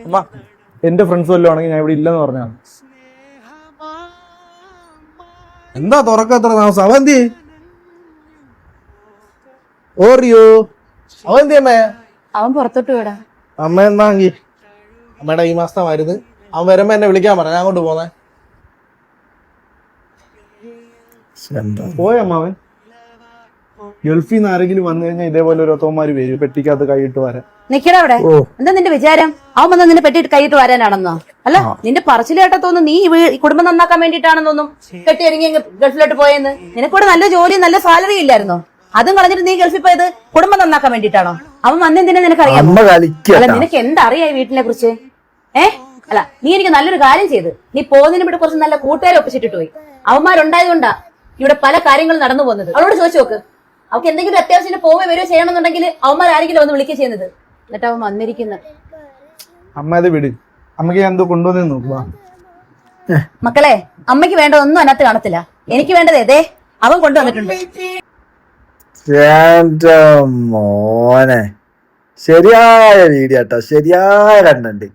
അമ്മ എന്റെ ഫ്രണ്ട്സ് വല്ലതും ആണെങ്കിൽ ഞാൻ ഇവിടെ ഇല്ലെന്ന് പറഞ്ഞാണ്. എന്താ തുറക്കത്ര താമസം? അവന്തി ഓറിയോ അവന്തി അമ്മ. അവൻ പുറത്തോട്ട് വിടാ. അമ്മ എന്നാങ്കി അമ്മയുടെ ഈ മാസത്തെ മരുന്ന് അവൻ വരുമ്പോ എന്നെ വിളിക്കാൻ പറഞ്ഞ ഞാൻ കൊണ്ട് പോന്നെ. പോയമ്മ അവൻ ഗൾഫിൽ നിന്ന് ആരെങ്കിലും വന്നു കഴിഞ്ഞാൽ ഇതേപോലെ ഒരു ഒത്തവന്മാര് വരും പെട്ടിക്കകത്ത് കൈയിട്ട് വരാൻ. നിക്കടാ അവിടെ. എന്താ നിന്റെ വിചാരം? അവൻ വന്ന് നിന്നെ പെട്ടിട്ട് കൈയിട്ട് വരാനാണെന്നോ? അല്ല, നിന്റെ പറച്ചില് കേട്ടാ തോന്നുന്നു നീ ഈ കുടുംബം നന്നാക്കാൻ വേണ്ടിയിട്ടാണെന്നൊന്നും കെട്ടി ഒരുങ്ങി ഗൾഫിലോട്ട് പോയെന്ന്. നിനക്കൂടെ നല്ല ജോലി നല്ല സാലറി ഇല്ലായിരുന്നോ? അതും കളഞ്ഞിട്ട് നീ ഗൾഫിൽ പോയത് കുടുംബം നന്നാക്കാൻ വേണ്ടിയിട്ടാണോ? അവൻ വന്നെന്തിനാ നിനക്കറിയാം? അല്ല, നിനക്ക് എന്തറിയാം ഈ വീട്ടിനെ കുറിച്ച്? അല്ല, നീ എനിക്ക് നല്ലൊരു കാര്യം ചെയ്ത്. നീ പോകുന്നതിന് ഇവിടെ കുറച്ച് നല്ല കൂട്ടുകാരെ ഒപ്പിച്ചിട്ടിട്ട് പോയി. അവന്മാരുണ്ടായതുകൊണ്ടാ ഇവിടെ പല കാര്യങ്ങളും നടന്നു പോകുന്നത്. അവളോട് ചോദിച്ചു നോക്ക്. അവർക്ക് എന്തെങ്കിലും അത്യാവശ്യം പോവേ വരികയോ ചെയ്യണമെന്നുണ്ടെങ്കിൽ അവന്മാരാരെങ്കിലും ഒന്ന് വിളിക്കുക ചെയ്യുന്നത്. എന്നിട്ട് അവൻ വന്നിരിക്കുന്നത്. അമ്മ അത് വിട്. അമ്മക്ക് ഞാൻ എന്തോ കൊണ്ടുവന്നു നോക്കുക. മക്കളെ, അമ്മയ്ക്ക് വേണ്ടത് ഒന്നും അതിനകത്ത് കാണത്തില്ല. എനിക്ക് വേണ്ടത് ഏതേ അവൻ കൊണ്ടുവന്നിട്ടുണ്ട്. മോനെ ശരിയായ വീഡിയോ കേട്ടോ, ശരിയായ കണ്ടുണ്ട്.